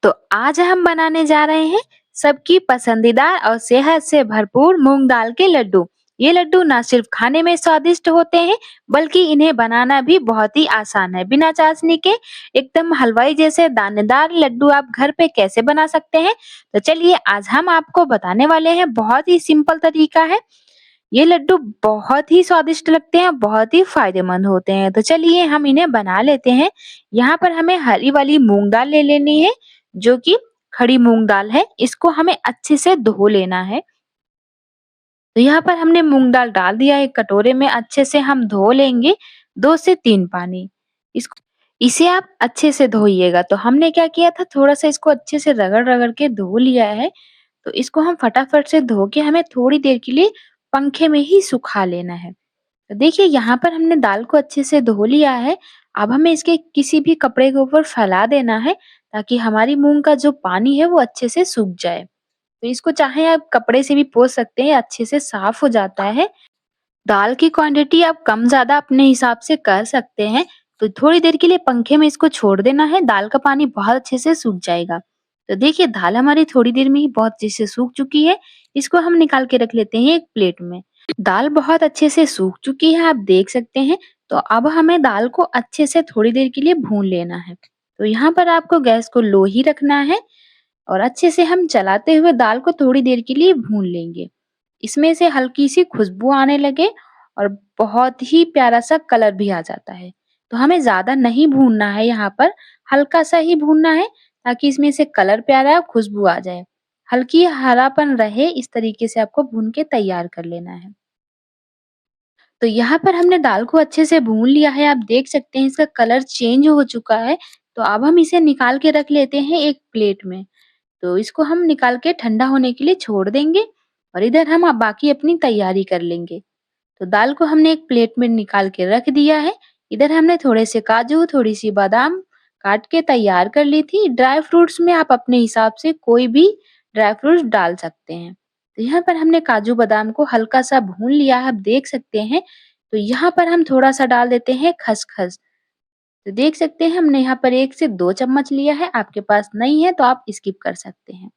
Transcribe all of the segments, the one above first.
तो आज हम बनाने जा रहे हैं सबकी पसंदीदा और सेहत से भरपूर मूंग दाल के लड्डू। ये लड्डू ना सिर्फ खाने में स्वादिष्ट होते हैं, बल्कि इन्हें बनाना भी बहुत ही आसान है। बिना चाशनी के एकदम हलवाई जैसे दानेदार लड्डू आप घर पे कैसे बना सकते हैं? तो चलिए आज हम आपको बताने वाले हैं। बहुत ही सिंपल तरीका है। ये लड्डू बहुत ही स्वादिष्ट लगते हैं, बहुत ही फायदेमंद होते हैं। तो चलिए हम इन्हें बना लेते हैं। यहाँ पर हमें हरी वाली मूंग दाल ले लेनी है, जो कि खड़ी मूंग दाल है। इसको हमें अच्छे से धो लेना है। तो यहाँ पर हमने मूंग दाल डाल दिया है, एक कटोरे में अच्छे से हम धो लेंगे 2 से 3 पानी। इसको इसे आप अच्छे से धोइएगा। तो हमने क्या किया था, थोड़ा-सा इसको अच्छे से रगड़-रगड़ के धो लिया है। तो इसको हम फटाफट से धो के हमें थोड़ी देर के लिए पंखे में ही सुखा लेना है। तो देखिए यहाँ पर हमने दाल को अच्छे से धो लिया है। अब हमें इसके किसी भी कपड़े के ऊपर फैला देना है, ताकि हमारी मूंग का जो पानी है वो अच्छे से सूख जाए। तो इसको चाहे आप कपड़े से भी पोंछ सकते हैं, अच्छे से साफ हो जाता है। दाल की क्वांटिटी आप कम ज़्यादा अपने हिसाब से कर सकते हैं। तो थोड़ी देर के लिए पंखे में इसको छोड़ देना है, दाल का पानी बहुत अच्छे से सूख जाएगा। तो देखिए दाल हमारी थोड़ी देर में ही बहुत अच्छे से सूख चुकी है। इसको हम निकाल के रख लेते हैं एक प्लेट में। दाल बहुत अच्छे से सूख चुकी है, आप देख सकते हैं। तो अब हमें दाल को अच्छे से थोड़ी देर के लिए भून लेना है। तो यहाँ पर आपको गैस को लो ही रखना है और अच्छे से हम चलाते हुए दाल को थोड़ी देर के लिए भून लेंगे। इसमें से हल्की-सी खुशबू आने लगे और बहुत ही प्यारा-सा कलर भी आ जाता है। तो हमें ज़्यादा नहीं भूनना है यहाँ पर, हल्का-सा ही भूनना है, ताकि इसमें से कलर प्यारा और खुशबू आ जाए। हल्की हरापन रहे, इस तरीके से आपको भून के तैयार कर लेना है। तो यहाँ पर हमने दाल को अच्छे से भून लिया है, आप देख सकते हैं इसका कलर चेंज हो चुका है। तो अब हम इसे निकाल के रख लेते हैं एक प्लेट में। तो इसको हम निकाल के ठंडा होने के लिए छोड़ देंगे और इधर हम अब बाकी अपनी तैयारी कर लेंगे। तो दाल को हमने एक प्लेट में निकाल के रख दिया है। इधर हमने थोड़े से काजू, थोड़ी-सी बादाम काट के तैयार कर ली थी। ड्राई फ्रूट्स में आप अपने हिसाब से कोई भी ड्राई फ्रूट्स डाल सकते हैं। तो यहाँ पर हमने काजू बादाम को हल्का-सा भून लिया है, आप देख सकते हैं। तो यहाँ पर हम थोड़ा-सा डाल देते हैं खसखस। तो देख सकते हैं हमने यहाँ पर 1 से 2 चम्मच लिया है, आपके पास नहीं है तो आप स्किप कर सकते हैं।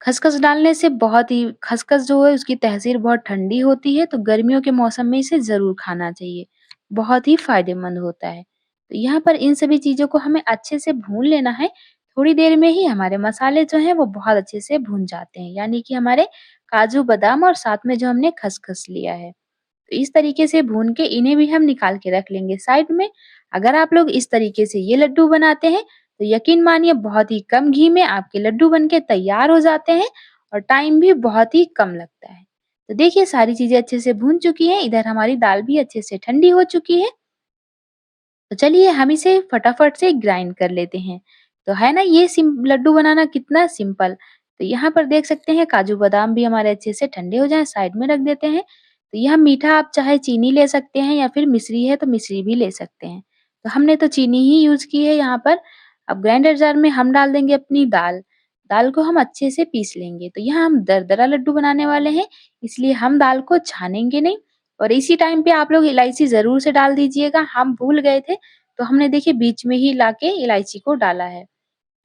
खसखस डालने से बहुत ही खसखस जो है उसकी तहसीर बहुत ठंडी होती है, तो गर्मियों के मौसम में इसे ज़रूर खाना चाहिए। बहुत ही फ़ायदेमंद होता है। तो यहाँ पर इन सभी चीज़ों को हमें अच्छे से भून लेना है। थोड़ी देर में ही हमारे मसाले जो हैं वो बहुत अच्छे से भून जाते हैं, यानी कि हमारे काजू, बादाम और साथ में जो हमने खसखस लिया है। तो इस तरीके से भून के इन्हें भी हम निकाल के रख लेंगे साइड में। अगर आप लोग इस तरीके से ये लड्डू बनाते हैं, तो यकीन मानिए बहुत ही कम घी में आपके लड्डू बन के तैयार हो जाते हैं और टाइम भी बहुत ही कम लगता है। तो देखिए सारी चीज़ें अच्छे से भून चुकी हैं, इधर हमारी दाल भी अच्छे से ठंडी हो चुकी है। तो चलिए हम इसे फटाफट से ग्राइंड कर लेते हैं। तो है ना ये लड्डू बनाना कितना सिंपल। तो यहाँ पर देख सकते हैं काजू बादाम भी हमारे अच्छे से ठंडे हो जाएँ, साइड में रख देते हैं। तो यह मीठा आप चाहे चीनी ले सकते हैं या फिर मिश्री है तो मिश्री भी ले सकते हैं। तो हमने तो चीनी ही यूज़ की है यहाँ पर। अब ग्राइंडर जार में हम डाल देंगे अपनी दाल। दाल को हम अच्छे से पीस लेंगे। तो यहाँ हम दरदरा लड्डू बनाने वाले हैं, इसलिए हम दाल को छानेंगे नहीं। और इसी टाइम पे आप लोग इलायची ज़रूर से डाल दीजिएगा, हम भूल गए थे, तो हमने देखिए बीच में ही लाके इलायची को डाला है।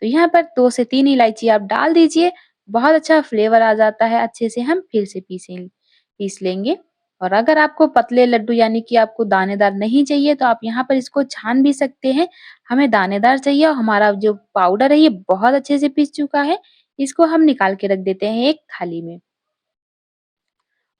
तो यहाँ पर 2 से 3 इलायची आप डाल दीजिए, बहुत अच्छा फ्लेवर आ जाता है, अच्छे से हम फिर से पीस लेंगे। और अगर आपको पतले लड्डू यानी कि आपको दानेदार नहीं चाहिए, तो आप यहाँ पर इसको छान भी सकते हैं। हमें दानेदार चाहिए और हमारा जो पाउडर है ये बहुत अच्छे से पीस चुका है, इसको हम निकाल के रख देते हैं एक थाली में।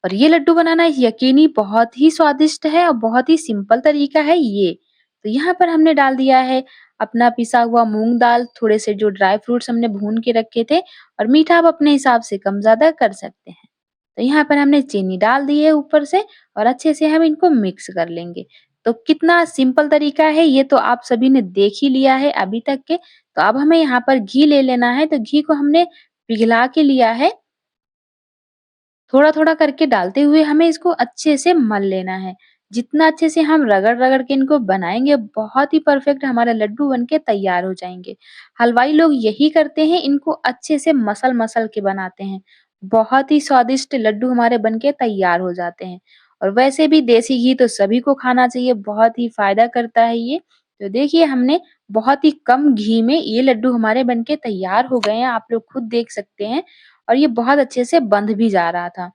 और ये लड्डू बनाना यकीनी बहुत ही स्वादिष्ट है और बहुत ही सिंपल तरीका है ये। तो यहाँ पर हमने डाल दिया है अपना पिसा हुआ मूँग दाल, थोड़े से जो ड्राई फ्रूट्स हमने भून के रखे थे और मीठा आप अपने हिसाब से कम-ज़्यादा कर सकते हैं। तो यहाँ पर हमने चीनी डाल दी है ऊपर से और अच्छे से हम इनको मिक्स कर लेंगे। तो कितना सिंपल तरीका है ये तो आप सभी ने देख ही लिया है अभी तक के। तो अब हमें यहाँ पर घी ले लेना है, तो घी को हमने पिघला के लिया है। थोड़ा-थोड़ा करके डालते हुए हमें इसको अच्छे से मल लेना है। जितना अच्छे से हम रगड़-रगड़ के इनको बनाएँगे, बहुत ही परफेक्ट हमारे लड्डू बन के तैयार हो जाएँगे। हलवाई लोग यही करते हैं, इनको अच्छे से मसल-मसल के बनाते हैं। बहुत ही स्वादिष्ट लड्डू हमारे बन के तैयार हो जाते हैं। और वैसे भी देसी घी तो सभी को खाना चाहिए, बहुत ही फ़ायदा करता है ये। तो देखिए हमने बहुत ही कम घी में ये लड्डू हमारे बनके तैयार हो गए हैं, आप लोग खुद देख सकते हैं और ये बहुत अच्छे से बंध भी जा रहा था।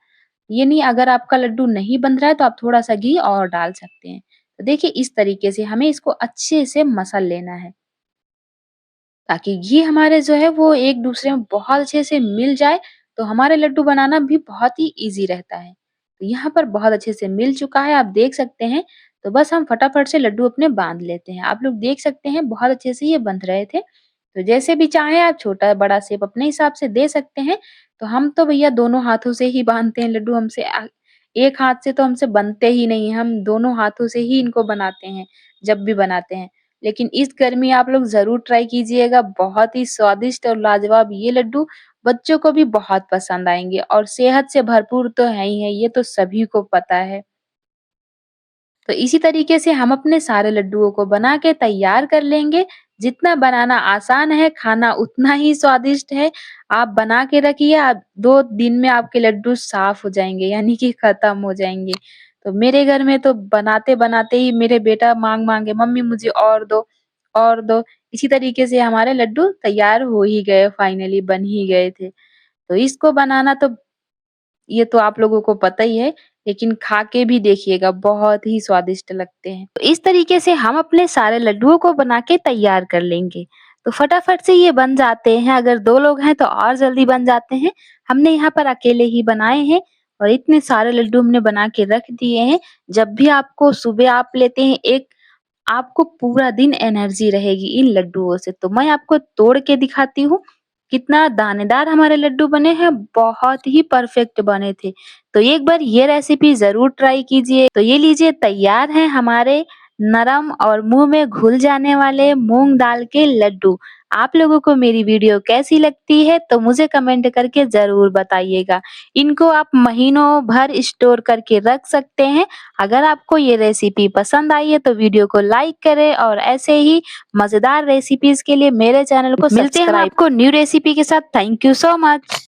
ये नहीं, अगर आपका लड्डू नहीं बंध रहा है तो आप थोड़ा-सा घी और डाल सकते हैं। तो देखिए इस तरीके से हमें इसको अच्छे से मसल लेना है, ताकि घी हमारे जो है वो एक दूसरे में बहुत अच्छे से मिल जाए, तो हमारे लड्डू बनाना भी बहुत ही ईज़ी रहता है। तो यहाँ पर बहुत अच्छे से मिल चुका है, आप देख सकते हैं। तो बस हम फटाफट से लड्डू अपने बाँध लेते हैं। आप लोग देख सकते हैं बहुत अच्छे से ये बंध रहे थे। तो जैसे भी चाहें आप छोटा-बड़ा शेप अपने हिसाब से दे सकते हैं। तो हम तो भैया दोनों हाथों से ही बाँधते हैं लड्डू, हमसे एक हाथ से तो हमसे बनते ही नहीं हैं, हम दोनों हाथों से ही इनको बनाते हैं, जब भी बनाते हैं। लेकिन इस गर्मी आप लोग ज़रूर ट्राई कीजिएगा, बहुत ही स्वादिष्ट और लाजवाब ये लड्डू बच्चों को भी बहुत पसंद आएँगे और सेहत से भरपूर तो हैं ही हैं, ये तो सभी को पता है। तो इसी तरीके से हम अपने सारे लड्डुओं को बना के तैयार कर लेंगे। जितना बनाना आसान है, खाना उतना ही स्वादिष्ट है। आप बना के रखिए, आप 2 दिन में आपके लड्डू साफ हो जाएँगे, यानी कि खत्म हो जाएँगे। तो मेरे घर में तो बनाते-बनाते ही मेरे बेटा माँग-माँग के मम्मी मुझे और दो, और दो। इसी तरीके से हमारे लड्डू तैयार हो ही गए, फाइनली बन ही गए थे। तो इसको बनाना तो ये तो आप लोगों को पता ही है, लेकिन खा के भी देखिएगा, बहुत ही स्वादिष्ट लगते हैं। तो इस तरीके से हम अपने सारे लड्डुओं को बना के तैयार कर लेंगे। तो फटाफट से ये बन जाते हैं, अगर 2 लोग हैं तो और जल्दी बन जाते हैं। हमने यहाँ पर अकेले ही बनाए हैं और इतने सारे लड्डू हमने बना के रख दिए हैं। जब भी आपको सुबह आप लेते हैं एक, आपको पूरा दिन एनर्जी रहेगी इन लड्डुओं से। तो मैं आपको तोड़ के दिखाती हूँ, कितना दानेदार हमारे लड्डू बने हैं, बहुत ही परफेक्ट बने थे। तो एक बार ये रेसिपी ज़रूर ट्राई कीजिए। तो ये लीजिए तैयार हैं हमारे नरम और मुँह में घुल जाने वाले मूँग दाल के लड्डू। आप लोगों को मेरी वीडियो कैसी लगती है तो मुझे कमेंट करके ज़रूर बताइएगा। इनको आप महीनों भर स्टोर करके रख सकते हैं। अगर आपको ये रेसिपी पसंद आई है तो वीडियो को लाइक करें और ऐसे ही मज़ेदार रेसिपीज़ के लिए मेरे चैनल को मिलते हैं हम आपको न्यू रेसिपी के साथ। Thank you so much.